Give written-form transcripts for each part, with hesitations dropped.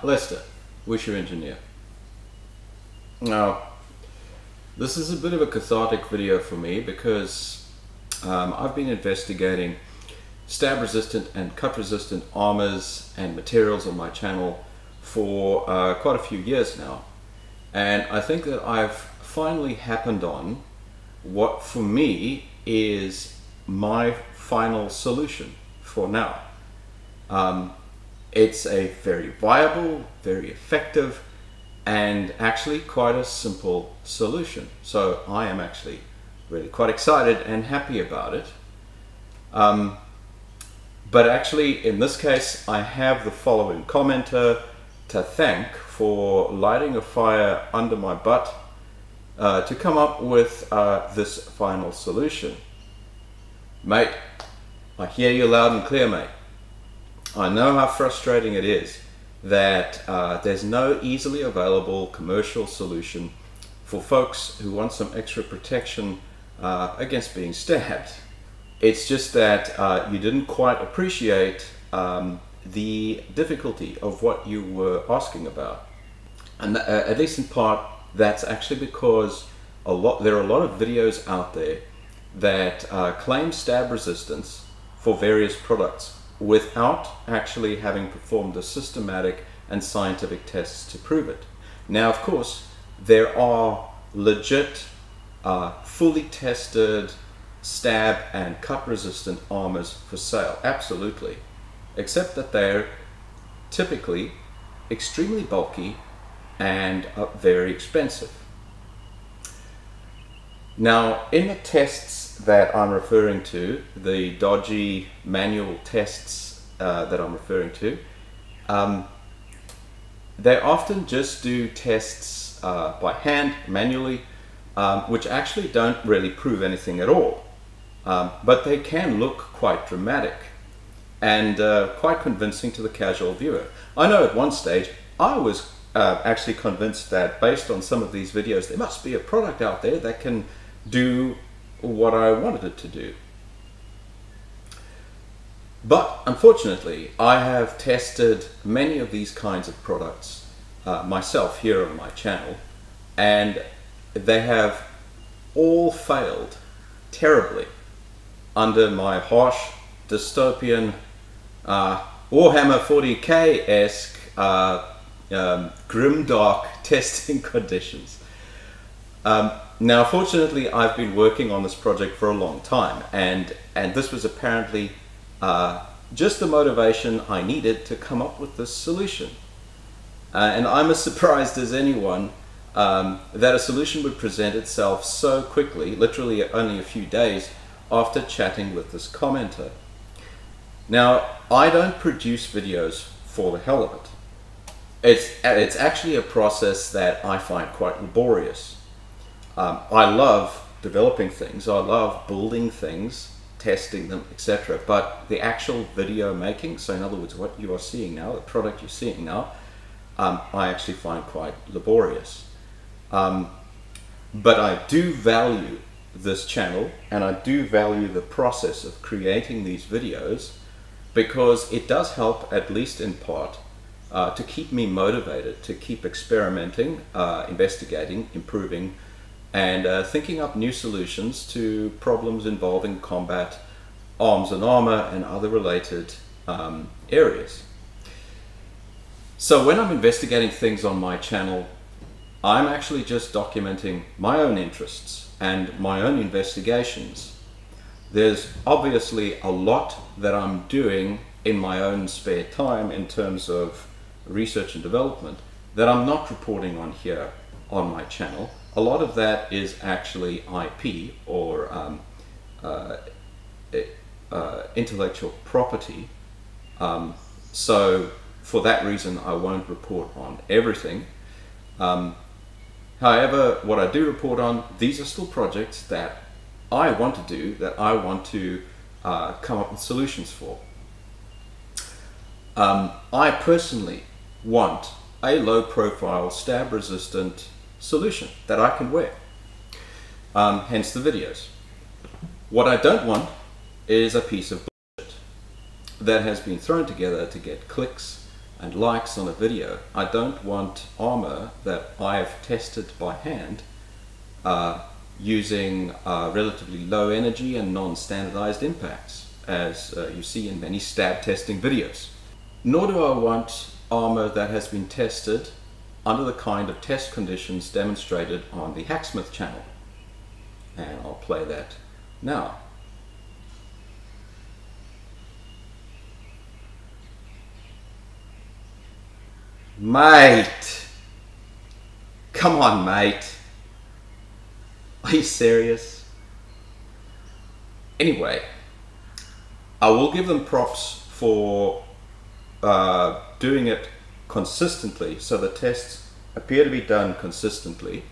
Lester, Wisher Engineer. Now, this is a bit of a cathartic video for me because I've been investigating stab resistant and cut resistant armors and materials on my channel for quite a few years now, and I think that I've finally happened on what for me is my final solution for now. It's a very viable, very effective, and actually quite a simple solution. So I am actually really quite excited and happy about it. But actually in this case I have the following commenter to thank for lighting a fire under my butt to come up with this final solution. Mate, I hear you loud and clear, mate. I know how frustrating it is that there's no easily available commercial solution for folks who want some extra protection against being stabbed. It's just that you didn't quite appreciate the difficulty of what you were asking about. And at least in part, that's actually because there are a lot of videos out there that claim stab resistance for various products without actually having performed a systematic and scientific tests to prove it. Now, of course, there are legit, fully tested stab and cut resistant armors for sale, absolutely, except that they're typically extremely bulky and very expensive. Now, in the tests that I'm referring to, the dodgy manual tests that I'm referring to, they often just do tests by hand, manually, which actually don't really prove anything at all. But they can look quite dramatic and quite convincing to the casual viewer. I know at one stage I was actually convinced that based on some of these videos there must be a product out there that can do what I wanted it to do. But unfortunately I have tested many of these kinds of products myself here on my channel, and they have all failed terribly under my harsh dystopian Warhammer 40k-esque grimdark testing conditions. Now, fortunately, I've been working on this project for a long time, and this was apparently just the motivation I needed to come up with this solution. And I'm as surprised as anyone that a solution would present itself so quickly, literally only a few days after chatting with this commenter. Now, I don't produce videos for the hell of it. It's actually a process that I find quite laborious. I love developing things, I love building things, testing them, etc. But the actual video making, so in other words what you are seeing now, the product you're seeing now, I actually find quite laborious. But I do value this channel, and I do value the process of creating these videos, because it does help, at least in part, to keep me motivated, to keep experimenting, investigating, improving, and thinking up new solutions to problems involving combat, arms and armor, and other related areas. So when I'm investigating things on my channel, I'm actually just documenting my own interests and my own investigations. There's obviously a lot that I'm doing in my own spare time in terms of research and development that I'm not reporting on here on my channel. A lot of that is actually IP, or intellectual property. So for that reason I won't report on everything. However, what I do report on, these are still projects that I want to do, that I want to come up with solutions for. I personally want a low profile, stab resistant solution that I can wear, hence the videos. What I don't want is a piece of bullshit that has been thrown together to get clicks and likes on a video. I don't want armor that I've tested by hand using relatively low energy and non-standardized impacts, as you see in many stab testing videos. Nor do I want armor that has been tested under the kind of test conditions demonstrated on the Hacksmith channel. And I'll play that now. Mate! Come on, mate! Are you serious? Anyway, I will give them props for doing it consistently, so the tests appear to be done consistently,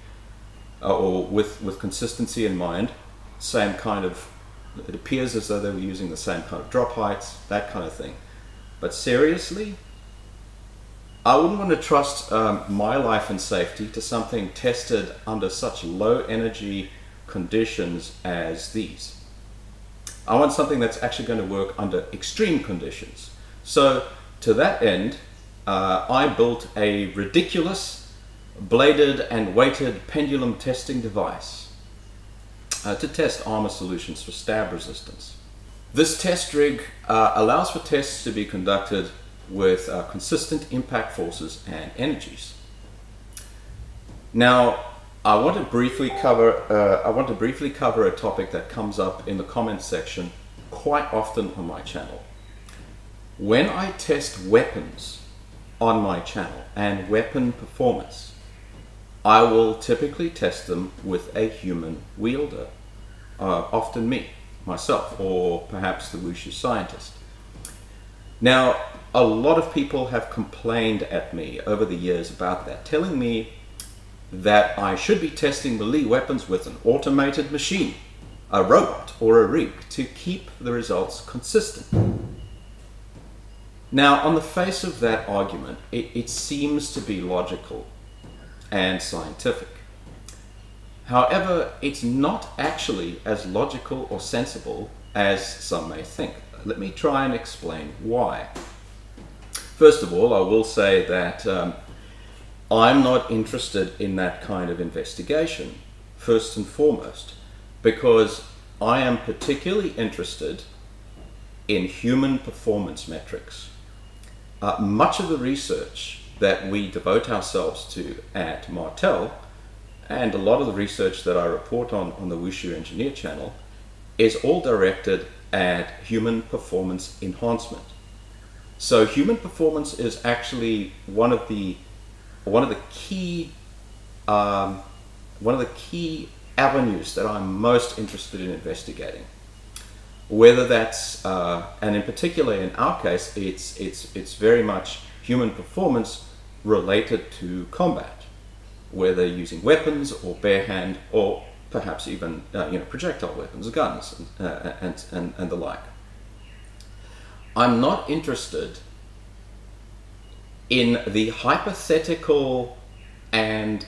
or with consistency in mind. Same kind of, it appears as though they were using the same kind of drop heights, that kind of thing. But seriously, I wouldn't want to trust my life and safety to something tested under such low energy conditions as these. I want something that's actually going to work under extreme conditions. So to that end, I built a ridiculous bladed and weighted pendulum testing device to test armor solutions for stab resistance. This test rig allows for tests to be conducted with consistent impact forces and energies. Now, I want to briefly cover a topic that comes up in the comments section quite often on my channel. When I test weapons on my channel and weapon performance, I will typically test them with a human wielder, often me, myself, or perhaps the Wushu scientist. Now, a lot of people have complained at me over the years about that, telling me that I should be testing melee weapons with an automated machine, a robot, or a rig to keep the results consistent. Now, on the face of that argument, it seems to be logical and scientific. However, it's not actually as logical or sensible as some may think. Let me try and explain why. First of all, I will say that I'm not interested in that kind of investigation, first and foremost, because I am particularly interested in human performance metrics. Much of the research that we devote ourselves to at Martel, and a lot of the research that I report on the Wushu Engineer channel, is all directed at human performance enhancement. So human performance is actually one of the key avenues that I'm most interested in investigating. Whether that's, and in particular in our case, it's very much human performance related to combat, whether using weapons or bare hand, or perhaps even projectile weapons, guns, and the like. I'm not interested in the hypothetical and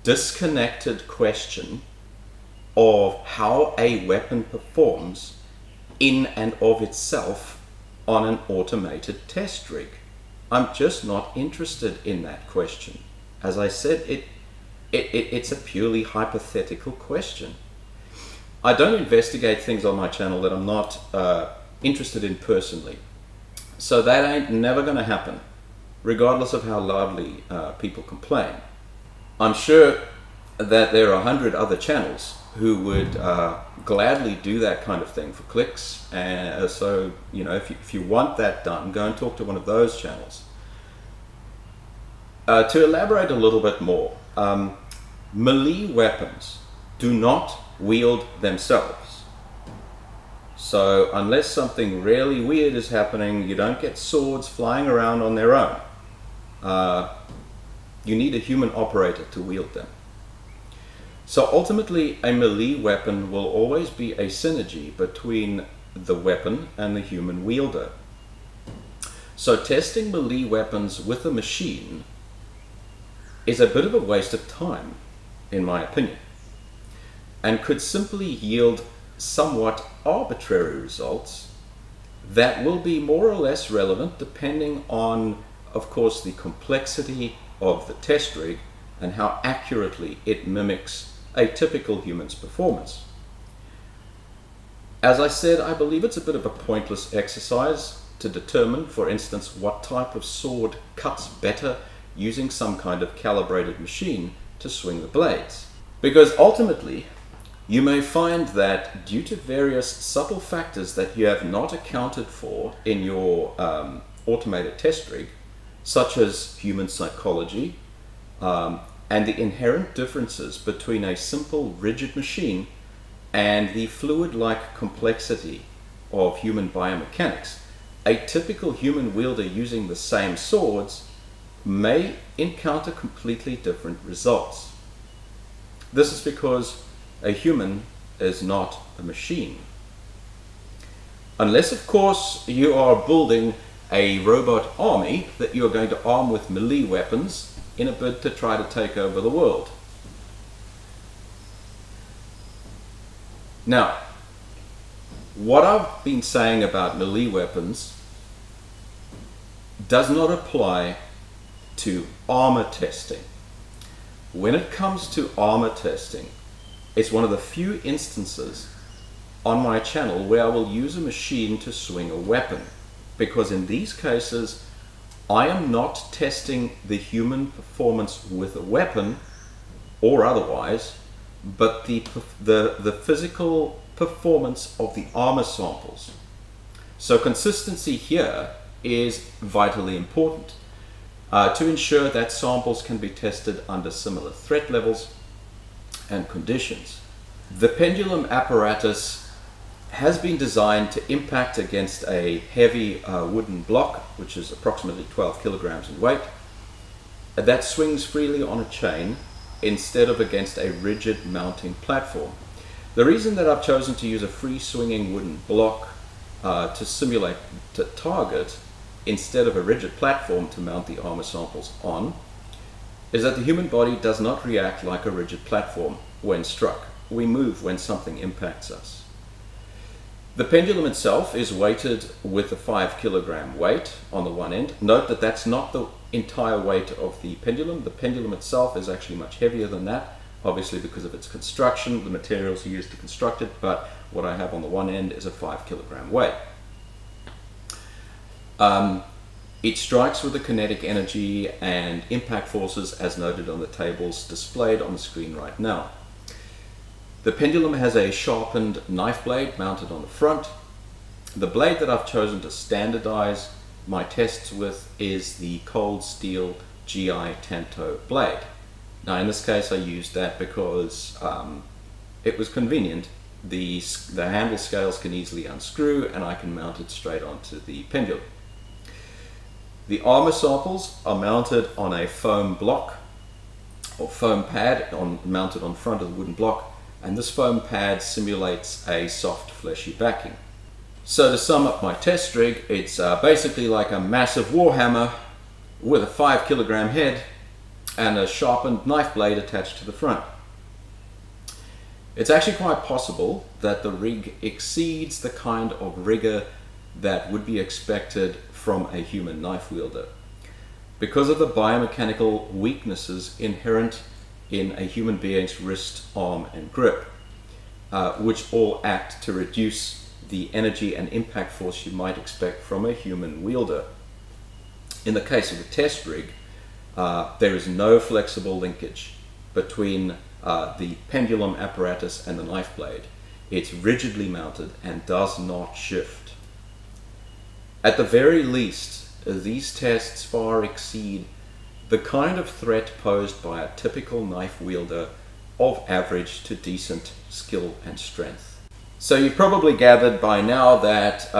disconnected question of how a weapon performs in and of itself on an automated test rig. I'm just not interested in that question. As I said, it's a purely hypothetical question. I don't investigate things on my channel that I'm not interested in personally. So that ain't never gonna happen, regardless of how loudly people complain. I'm sure that there are 100 other channels who would gladly do that kind of thing for clicks, and so if you want that done, go and talk to one of those channels. To elaborate a little bit more, melee weapons do not wield themselves. So unless something really weird is happening, you don't get swords flying around on their own. You need a human operator to wield them. So ultimately, a melee weapon will always be a synergy between the weapon and the human wielder. So testing melee weapons with a machine is a bit of a waste of time, in my opinion, and could simply yield somewhat arbitrary results that will be more or less relevant depending on of course, the complexity of the test rig and how accurately it mimics a typical human's performance. As I said, I believe it's a bit of a pointless exercise to determine, for instance, what type of sword cuts better using some kind of calibrated machine to swing the blades. Because ultimately, you may find that due to various subtle factors that you have not accounted for in your automated test rig, such as human psychology, and the inherent differences between a simple rigid machine and the fluid-like complexity of human biomechanics, a typical human wielder using the same swords may encounter completely different results. This is because a human is not a machine. Unless, of course, you are building a robot army that you are going to arm with melee weapons in a bid to try to take over the world. Now, what I've been saying about melee weapons does not apply to armor testing. When it comes to armor testing, it's one of the few instances on my channel where I will use a machine to swing a weapon, because in these cases I am not testing the human performance with a weapon or otherwise, but the physical performance of the armor samples. So consistency here is vitally important to ensure that samples can be tested under similar threat levels and conditions. The pendulum apparatus has been designed to impact against a heavy wooden block, which is approximately 12 kilograms in weight, that swings freely on a chain instead of against a rigid mounting platform. The reason that I've chosen to use a free swinging wooden block to simulate the target instead of a rigid platform to mount the armor samples on is that the human body does not react like a rigid platform when struck. We move when something impacts us. The pendulum itself is weighted with a 5 kilogram weight on the one end. Note that that's not the entire weight of the pendulum. The pendulum itself is actually much heavier than that, obviously because of its construction, the materials used to construct it, but what I have on the one end is a 5 kilogram weight. It strikes with the kinetic energy and impact forces as noted on the tables displayed on the screen right now. The pendulum has a sharpened knife blade mounted on the front. The blade that I've chosen to standardize my tests with is the cold steel GI Tanto blade. Now in this case I used that because it was convenient. The handle scales can easily unscrew and I can mount it straight onto the pendulum. The armor samples are mounted on a foam block or foam pad mounted on front of the wooden block, and this foam pad simulates a soft fleshy backing. So to sum up my test rig, it's basically like a massive war hammer with a 5 kilogram head and a sharpened knife blade attached to the front. It's actually quite possible that the rig exceeds the kind of rigor that would be expected from a human knife wielder because of the biomechanical weaknesses inherent in a human being's wrist, arm and grip, which all act to reduce the energy and impact force you might expect from a human wielder. In the case of a test rig, there is no flexible linkage between the pendulum apparatus and the knife blade. It's rigidly mounted and does not shift. At the very least, these tests far exceed the kind of threat posed by a typical knife wielder of average to decent skill and strength. So you've probably gathered by now that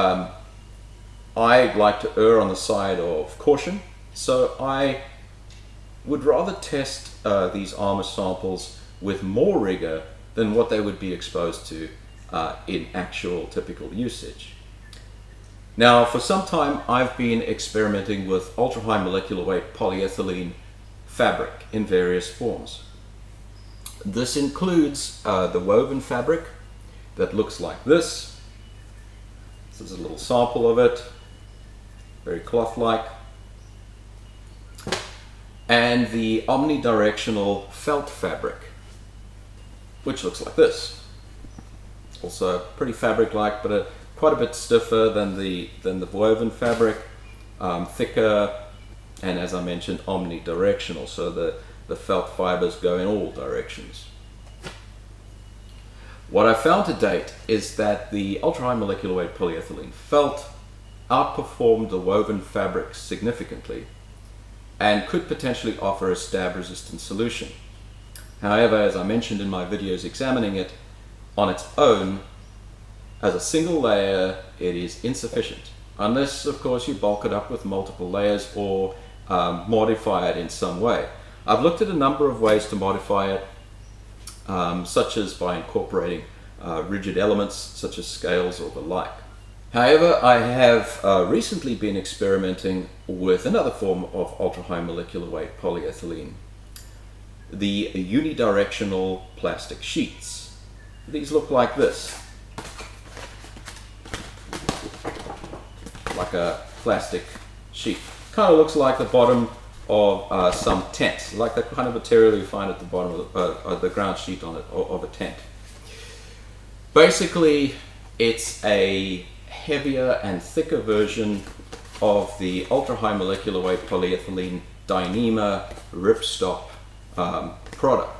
I like to err on the side of caution, so I would rather test these armor samples with more rigor than what they would be exposed to in actual typical usage. Now, for some time I've been experimenting with ultra-high molecular weight polyethylene fabric in various forms. This includes the woven fabric that looks like this. This is a little sample of it, very cloth-like. and the omnidirectional felt fabric, which looks like this. Also pretty fabric-like, but quite a bit stiffer than the woven fabric, thicker, and as I mentioned, omnidirectional, so the felt fibers go in all directions. What I found to date is that the ultra-high molecular weight polyethylene felt outperformed the woven fabric significantly and could potentially offer a stab-resistant solution. However, as I mentioned in my videos examining it, on its own, as a single layer, it is insufficient. Unless, of course, you bulk it up with multiple layers or modify it in some way. I've looked at a number of ways to modify it, such as by incorporating rigid elements such as scales or the like. However, I have recently been experimenting with another form of ultra-high molecular weight polyethylene, the UniDirectional plastic sheets. These look like this, like a plastic sheet. Kind of looks like the bottom of some tent, like that kind of material you find at the bottom of the ground sheet on it, of a tent. Basically, it's a heavier and thicker version of the ultra-high molecular weight polyethylene Dyneema ripstop product.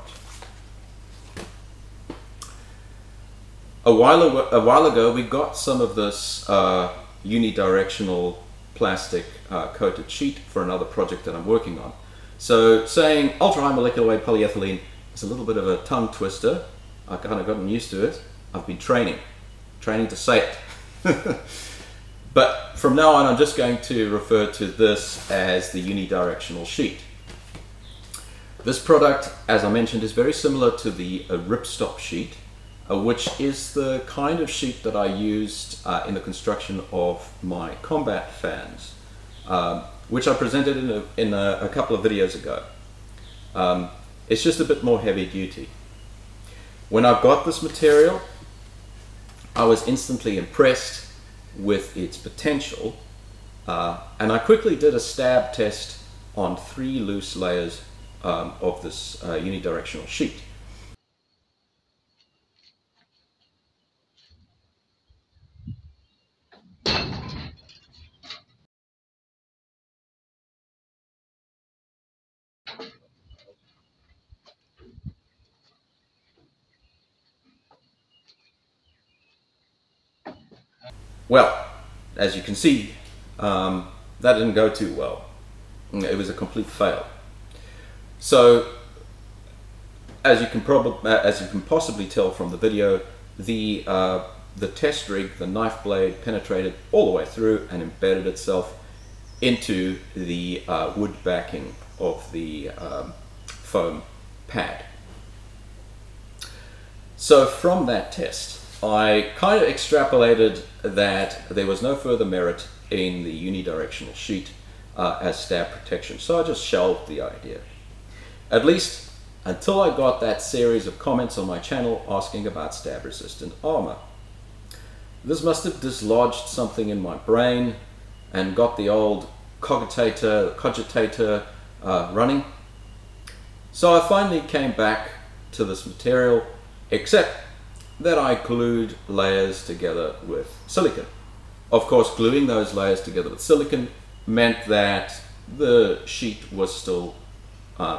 A while ago, we got some of this unidirectional plastic coated sheet for another project that I'm working on. So saying ultra-high molecular weight polyethylene is a little bit of a tongue twister. I've kind of gotten used to it. I've been training to say it. But from now on, I'm just going to refer to this as the unidirectional sheet. This product, as I mentioned, is very similar to the ripstop sheet, which is the kind of sheet that I used in the construction of my combat fans, which I presented in a couple of videos ago. It's just a bit more heavy duty. When I got this material, I was instantly impressed with its potential, and I quickly did a stab test on 3 loose layers of this unidirectional sheet. Well, as you can see, that didn't go too well. It was a complete fail. So, as you can possibly tell from the video, the test rig, the knife blade, penetrated all the way through and embedded itself into the wood backing of the foam pad. So from that test, I kind of extrapolated that there was no further merit in the unidirectional sheet as stab protection, so I just shelved the idea. At least until I got that series of comments on my channel asking about stab resistant armor. This must have dislodged something in my brain and got the old cogitator running. So I finally came back to this material, except that I glued layers together with silicon. Of course, gluing those layers together with silicon meant that the sheet was still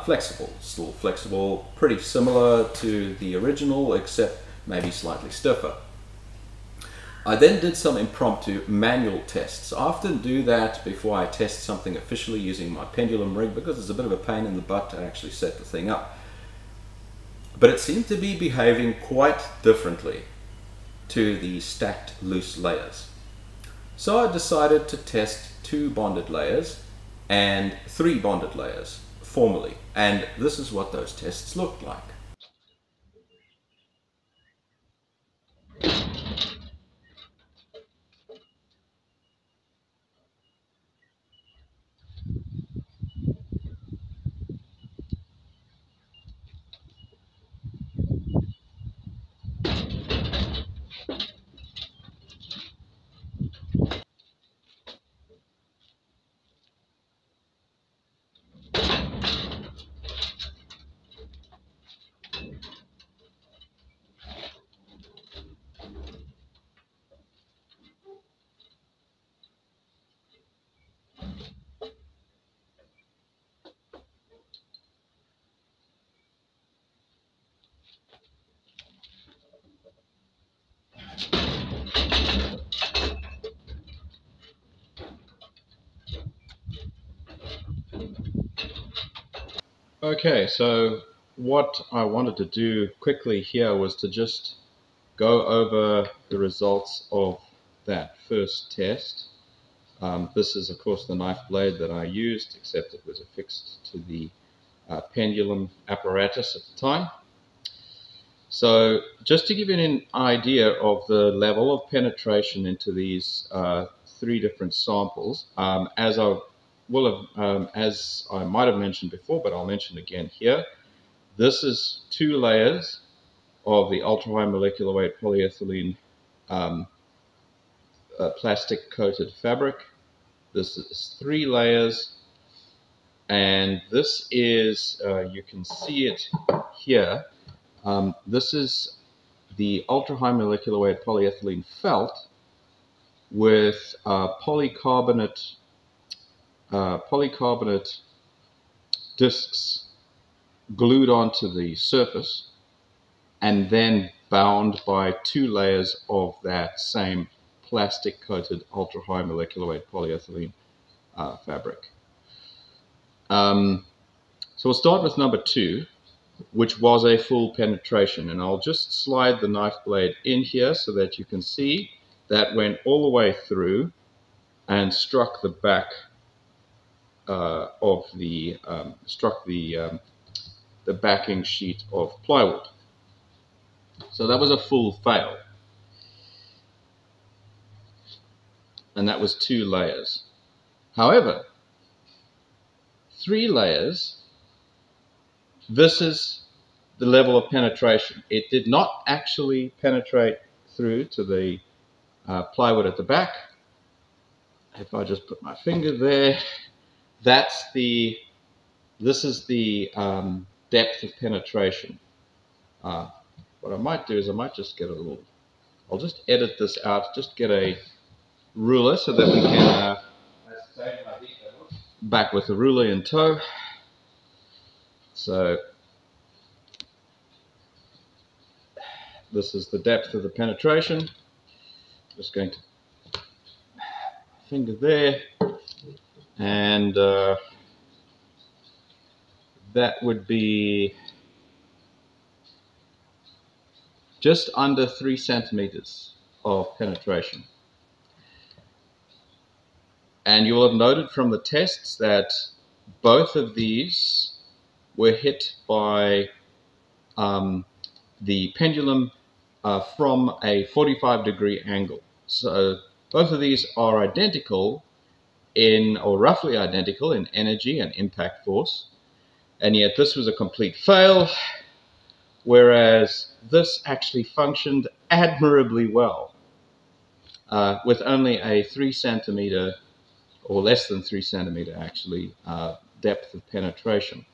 flexible, pretty similar to the original, except maybe slightly stiffer. I then did some impromptu manual tests. I often do that before I test something officially using my pendulum rig, because it's a bit of a pain in the butt to actually set the thing up. But it seemed to be behaving quite differently to the stacked loose layers. So I decided to test 2 bonded layers and 3 bonded layers formally, and this is what those tests looked like. Okay, so what I wanted to do quickly here was to just go over the results of that first test. This is, of course, the knife blade that I used, except it was affixed to the pendulum apparatus at the time. So just to give you an idea of the level of penetration into these three different samples, as I might have mentioned before, but I'll mention again here, this is 2 layers of the ultra-high molecular weight polyethylene plastic coated fabric. This is 3 layers, and this is, you can see it here, this is the ultra-high molecular weight polyethylene felt with polycarbonate discs glued onto the surface and then bound by 2 layers of that same plastic coated ultra-high molecular weight polyethylene fabric. So we'll start with number 2, which was a full penetration, and I'll just slide the knife blade in here so that you can see that went all the way through and struck the back of the the backing sheet of plywood. So that was a full fail, and that was 2 layers. However, 3 layers, this is the level of penetration. It did not actually penetrate through to the plywood at the back. If I just put my finger there, this is the depth of penetration. What I might do is I might just get I'll just edit this out, just get a ruler so that we can back with the ruler in tow. So this is the depth of the penetration. Just going to finger there, and that would be just under 3 centimeters of penetration. And you'll have noted from the tests that both of these were hit by the pendulum from a 45-degree angle. So both of these are identical or roughly identical in energy and impact force, and yet this was a complete fail, whereas this actually functioned admirably well with only a 3 centimeter or less than 3 centimeter actually depth of penetration.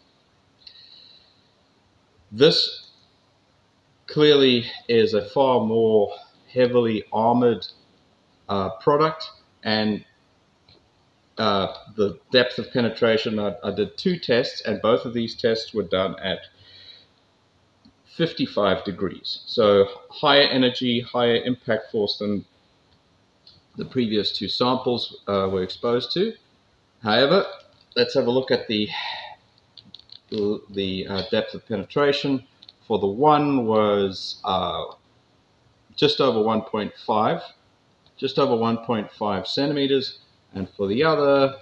This clearly is a far more heavily armored product, and the depth of penetration, I did 2 tests, and both of these tests were done at 55 degrees. So higher energy, higher impact force than the previous 2 samples were exposed to. However, let's have a look at the depth of penetration. For the one was just over 1.5 centimeters, and for the other,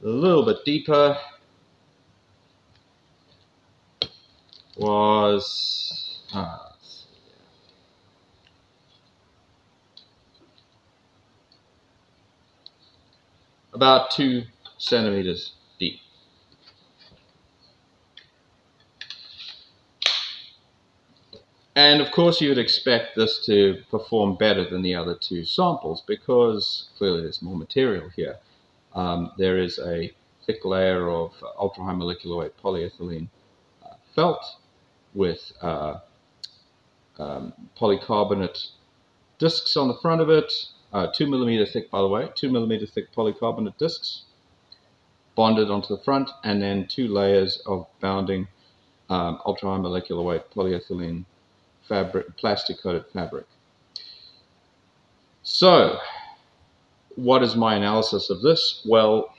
a little bit deeper, was about 2 centimeters deep. And of course you would expect this to perform better than the other 2 samples because clearly there's more material here. There is a thick layer of ultra-high molecular weight polyethylene felt with polycarbonate discs on the front of it, 2 millimeter thick, by the way, 2 millimeter thick polycarbonate discs bonded onto the front, and then 2 layers of bounding ultra-high molecular weight polyethylene fabric, plastic coated fabric. So what is my analysis of this? Well,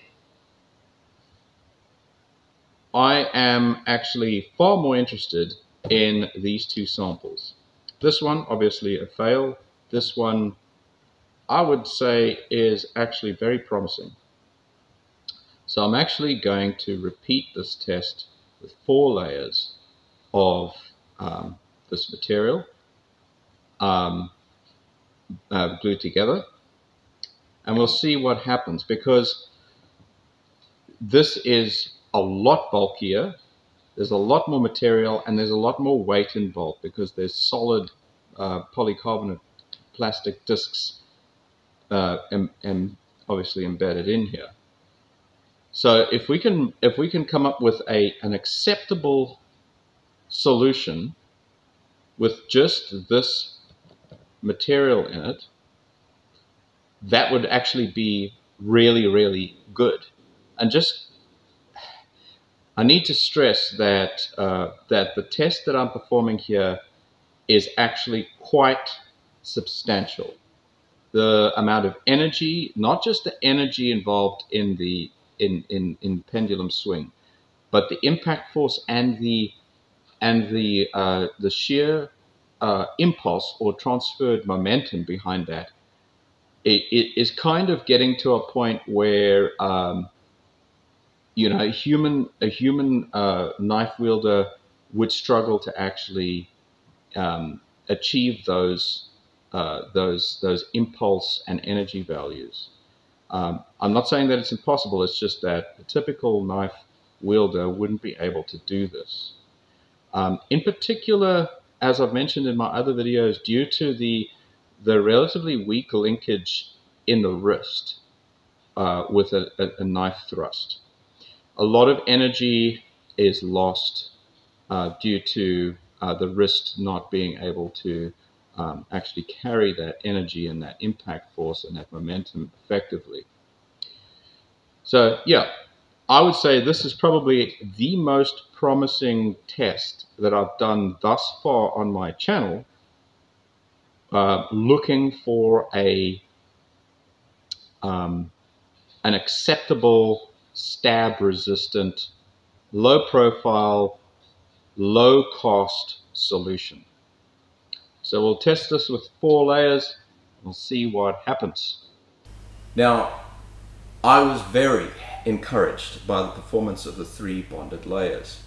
I am actually far more interested in these two samples. This one, obviously a fail. This one, I would say, is actually very promising. So I'm actually going to repeat this test with 4 layers of this material glued together, and we'll see what happens, because this is a lot bulkier, there's a lot more material, and there's a lot more weight involved because there's solid polycarbonate plastic discs obviously embedded in here. So if we can come up with an acceptable solution with just this material in it, that would actually be really, really good. And just, I need to stress that that the test that I'm performing here is actually quite substantial. The amount of energy, not just the energy involved in the pendulum swing, but the impact force and the shear impulse or transferred momentum behind that, it is kind of getting to a point where you know, a human knife wielder would struggle to actually achieve those impulse and energy values. I'm not saying that it's impossible. It's just that a typical knife wielder wouldn't be able to do this. In particular, as I've mentioned in my other videos, due to the relatively weak linkage in the wrist with a knife thrust, a lot of energy is lost due to the wrist not being able to actually carry that energy and that impact force and that momentum effectively. So yeah, I would say this is probably the most promising test that I've done thus far on my channel, looking for an acceptable stab resistant, low profile, low cost solution. So we'll test this with 4 layers. We'll see what happens. Now, I was very encouraged by the performance of the 3 bonded layers.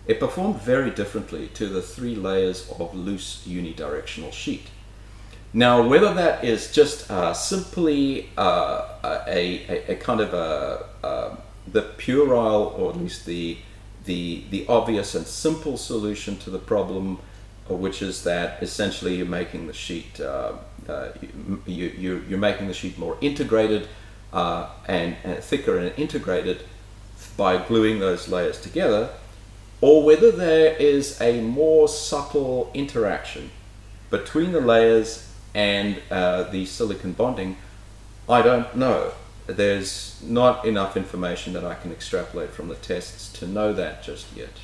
It performed very differently to the 3 layers of loose unidirectional sheet. Now, whether that is just simply a kind of the puerile, or at least the obvious and simple solution to the problem, which is that essentially you're making the sheet you're making the sheet more integrated and thicker and integrated by gluing those layers together, or whether there is a more subtle interaction between the layers and the silicon bonding, I don't know. There's not enough information that I can extrapolate from the tests to know that just yet.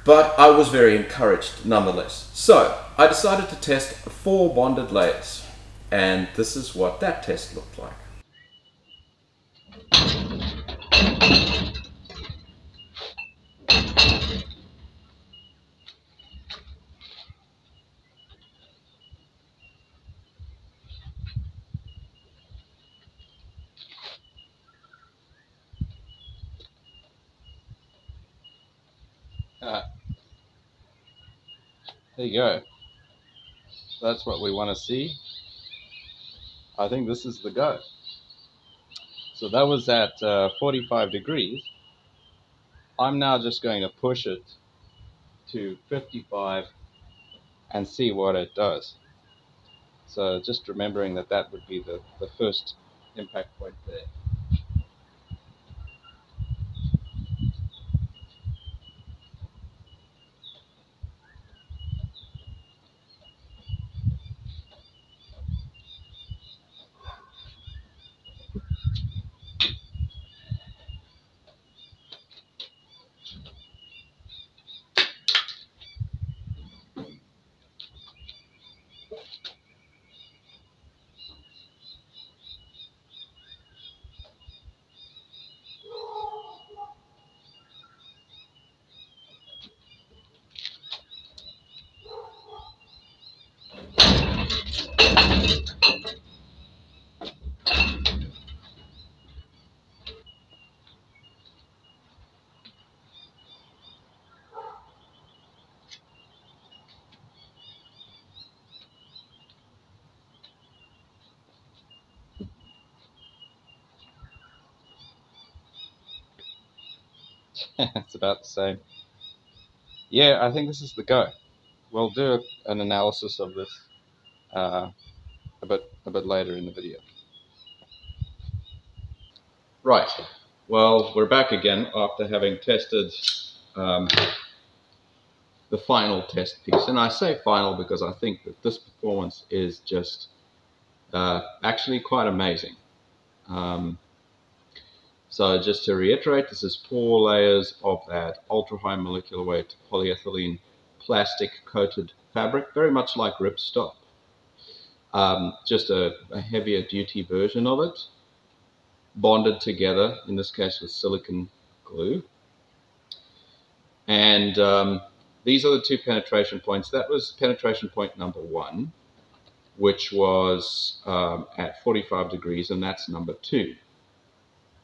But I was very encouraged nonetheless. So I decided to test 4 bonded layers, and this is what that test looked like. There you go. That's what we want to see. I think this is the go. So that was at 45 degrees. I'm now just going to push it to 55 and see what it does. So just remembering that that would be the first impact point there. It's about the same. Yeah, I think this is the go. We'll do an analysis of this a bit later in the video. Right. Well, we're back again after having tested the final test piece. And I say final because I think that this performance is just actually quite amazing. So just to reiterate, this is 4 layers of that ultra-high molecular weight polyethylene plastic coated fabric, very much like ripstop. Just a heavier duty version of it, bonded together, in this case with silicone glue. And these are the 2 penetration points. That was penetration point number 1, which was at 45 degrees, and that's number 2,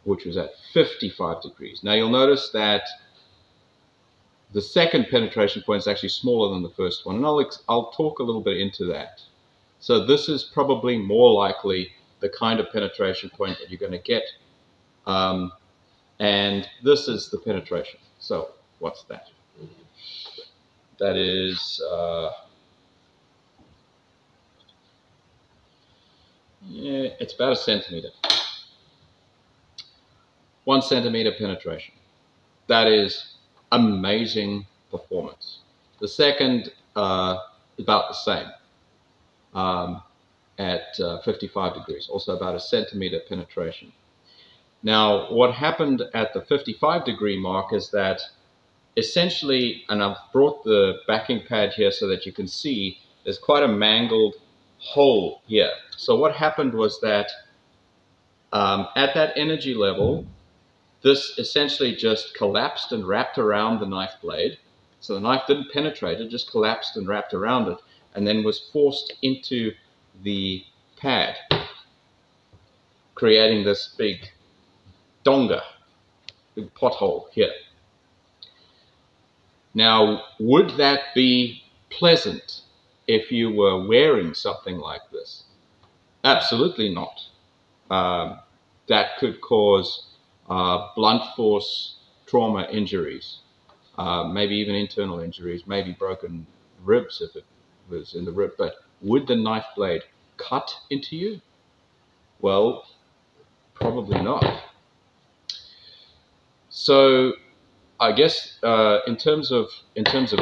which was at 55 degrees. Now you'll notice that the second penetration point is actually smaller than the first one, and I'll talk a little bit into that. So this is probably more likely the kind of penetration point that you're going to get, and this is the penetration. So what's that? That is yeah, it's about 1 centimeter. 1 centimeter penetration. That is amazing performance. The second, about the same, at 55 degrees, also about 1 centimeter penetration. Now, what happened at the 55 degree mark is that essentially, and I've brought the backing pad here so that you can see, there's quite a mangled hole here. So what happened was that at that energy level, this essentially just collapsed and wrapped around the knife blade. So the knife didn't penetrate, it just collapsed and wrapped around it, and then was forced into the pad, creating this big donga, big pothole here. Now, would that be pleasant if you were wearing something like this? Absolutely not. That could cause blunt force trauma injuries, maybe even internal injuries, maybe broken ribs if it was in the rib. But would the knife blade cut into you? Well, probably not. So I guess in terms of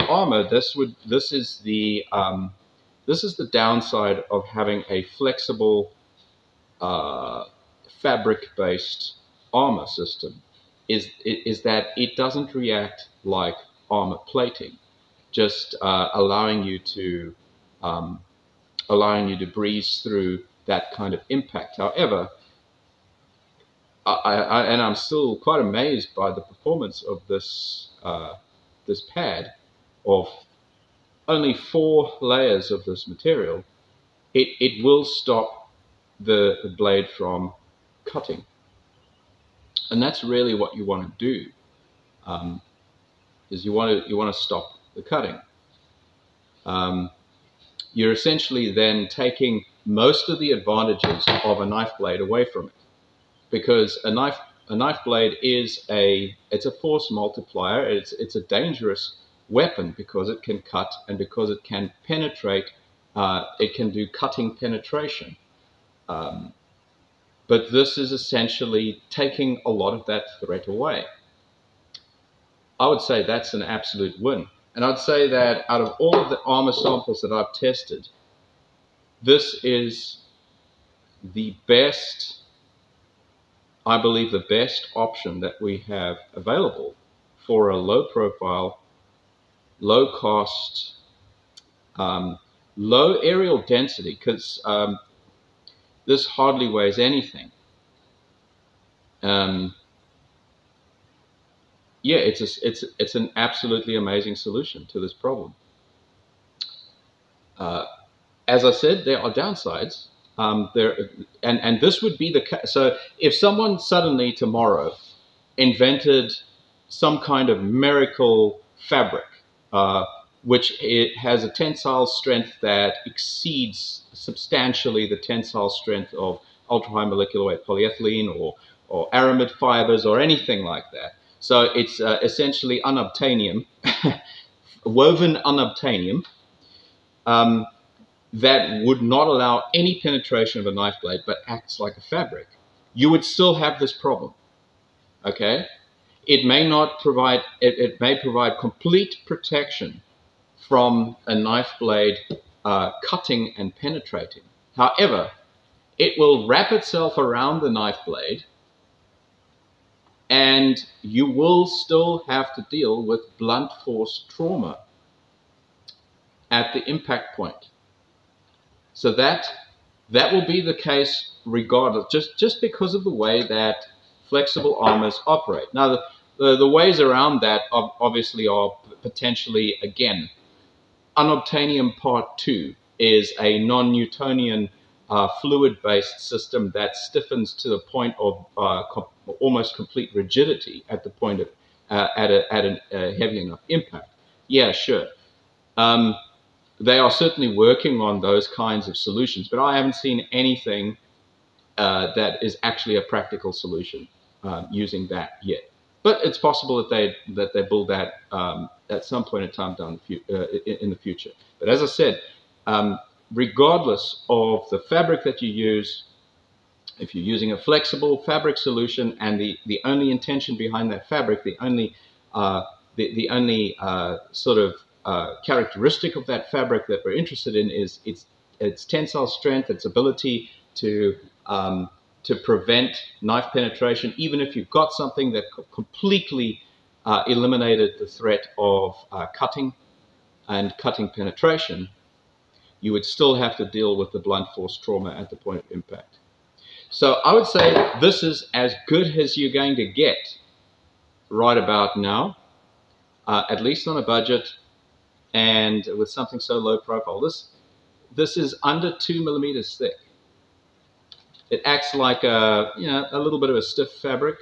armor, this is the downside of having a flexible fabric-based armor system, is that it doesn't react like armor plating, just allowing you to breeze through that kind of impact. However, I'm still quite amazed by the performance of this this pad of only 4 layers of this material. It will stop the blade from cutting, and that's really what you want to do. Is you want to stop the cutting. You're essentially then taking most of the advantages of a knife blade away from it, because a knife blade is it's a force multiplier. It's a dangerous weapon because it can cut and because it can penetrate. It can do cutting penetration. But this is essentially taking a lot of that threat away. I would say that's an absolute win. And I'd say that out of all of the armor samples that I've tested, this is the best, I believe the best option that we have available for a low profile, low cost, low areal density, because this hardly weighs anything. Yeah, it's an absolutely amazing solution to this problem. As I said, there are downsides. And this would be the case. So if someone suddenly tomorrow invented some kind of miracle fabric, which it has a tensile strength that exceeds substantially the tensile strength of ultra-high molecular weight polyethylene or aramid fibers or anything like that, So it's essentially unobtainium, woven unobtainium, that would not allow any penetration of a knife blade but acts like a fabric. You would still have this problem, okay? It may not provide, it may provide complete protection from a knife blade cutting and penetrating. However, it will wrap itself around the knife blade, and you will still have to deal with blunt force trauma at the impact point. So that will be the case regardless, just because of the way that flexible armors operate. Now, the ways around that obviously are potentially, again, unobtainium part 2 is a non-newtonian fluid-based system that stiffens to the point of almost complete rigidity at the point of at a heavy enough impact. Yeah, sure. They are certainly working on those kinds of solutions, but I haven't seen anything that is actually a practical solution using that yet. But it's possible that they build that at some point in time down in the future. But as I said, regardless of the fabric that you use, if you're using a flexible fabric solution and the only intention behind that fabric, the only sort of characteristic of that fabric that we're interested in is its tensile strength, its ability to prevent knife penetration, even if you've got something that completely eliminated the threat of cutting and cutting penetration, you would still have to deal with the blunt force trauma at the point of impact. So I would say this is as good as you're going to get right about now, at least on a budget and with something so low profile. This is under 2 millimeters thick. It acts like a little bit of a stiff fabric.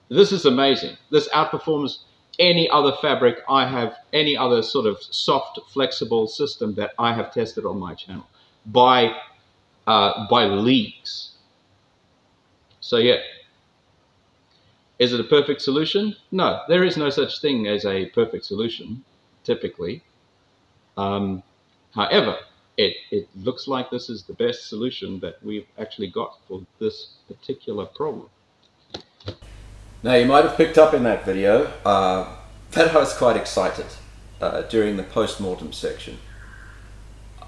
This is amazing. This outperforms any other fabric I have, any other sort of soft, flexible system that I have tested on my channel by leagues. So yeah, is it a perfect solution? No, there is no such thing as a perfect solution, typically. However, it looks like this is the best solution that we've actually got for this particular problem. Now, you might have picked up in that video that I was quite excited during the post-mortem section.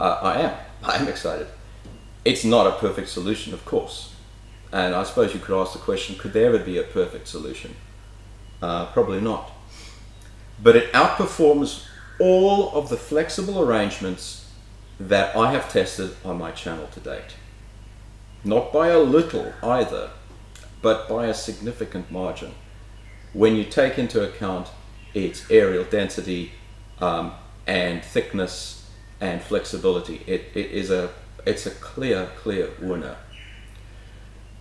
I am excited. It's not a perfect solution, of course. And I suppose you could ask the question, could there ever be a perfect solution? Probably not. But it outperforms all of the flexible arrangements that I have tested on my channel to date. Not by a little either, but by a significant margin. When you take into account its areal density and thickness and flexibility, it's a clear winner.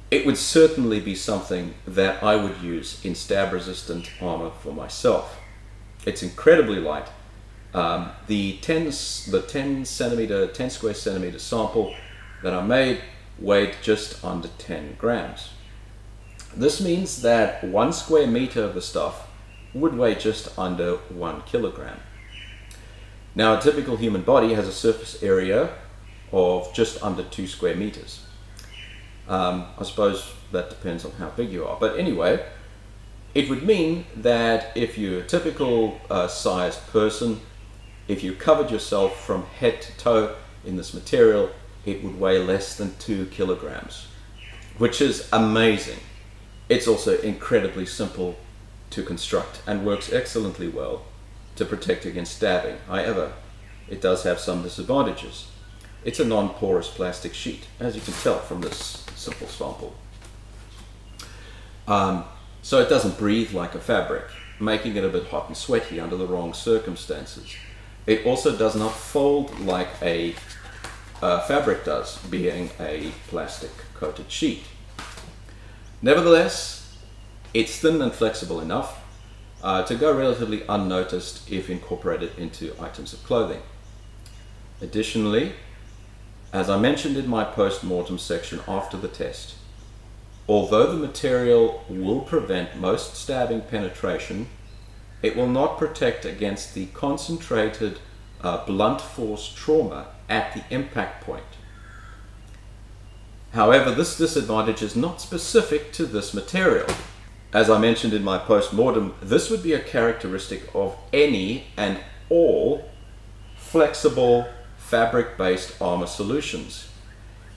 It would certainly be something that I would use in stab-resistant armor for myself. It's incredibly light. The 10 square centimeter sample that I made weighed just under 10 grams. This means that 1 square meter of the stuff would weigh just under 1 kilogram. Now, a typical human body has a surface area of just under 2 square meters. I suppose that depends on how big you are. But anyway, it would mean that if you're a typical sized person, if you covered yourself from head to toe in this material, it would weigh less than 2 kilograms, which is amazing. It's also incredibly simple to construct and works excellently well to protect against stabbing. However, it does have some disadvantages. It's a non-porous plastic sheet, as you can tell from this simple sample. So it doesn't breathe like a fabric, making it a bit hot and sweaty under the wrong circumstances. It also does not fold like a fabric does, being a plastic coated sheet. Nevertheless, it's thin and flexible enough to go relatively unnoticed if incorporated into items of clothing. Additionally, as I mentioned in my post-mortem section after the test, although the material will prevent most stabbing penetration, it will not protect against the concentrated blunt force trauma at the impact point. However, this disadvantage is not specific to this material. As I mentioned in my post-mortem, this would be a characteristic of any and all flexible fabric-based armor solutions,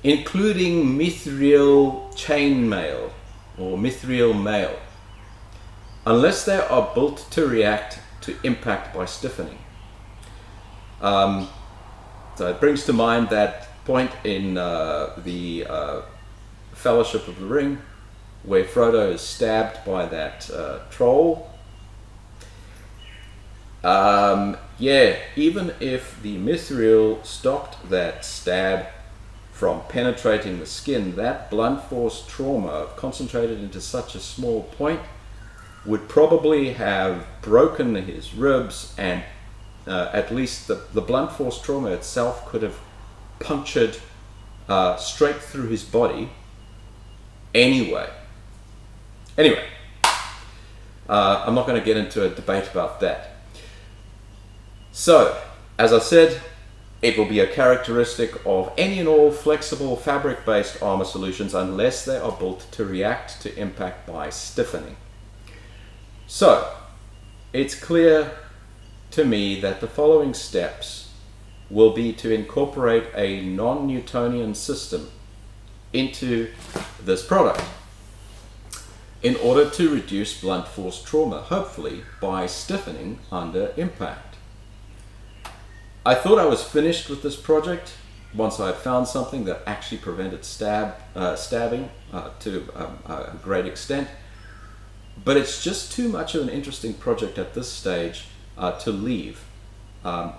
including mithril chainmail or mithril mail, unless they are built to react to impact by stiffening. So it brings to mind that point in the Fellowship of the Ring, where Frodo is stabbed by that troll. Yeah, even if the mithril stopped that stab from penetrating the skin, that blunt force trauma concentrated into such a small point would probably have broken his ribs, and at least the blunt force trauma itself could have punctured straight through his body anyway. Anyway, I'm not going to get into a debate about that. So, as I said, it will be a characteristic of any and all flexible fabric-based armor solutions unless they are built to react to impact by stiffening. So, it's clear to me that the following steps will be to incorporate a non-Newtonian system into this product in order to reduce blunt force trauma, hopefully by stiffening under impact. I thought I was finished with this project once I had found something that actually prevented stabbing to a great extent, but it's just too much of an interesting project at this stage to leave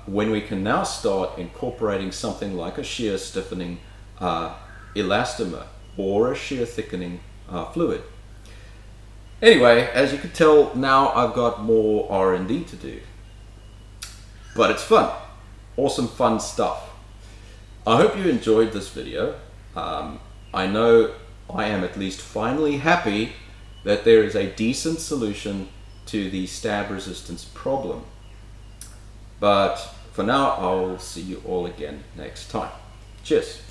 when we can now start incorporating something like a shear stiffening elastomer or a shear thickening fluid. Anyway, as you can tell, now I've got more R&D to do, but it's fun. Awesome fun stuff. I hope you enjoyed this video. I know I am at least finally happy that there is a decent solution to the stab resistance problem. But for now, I'll see you all again next time. Cheers.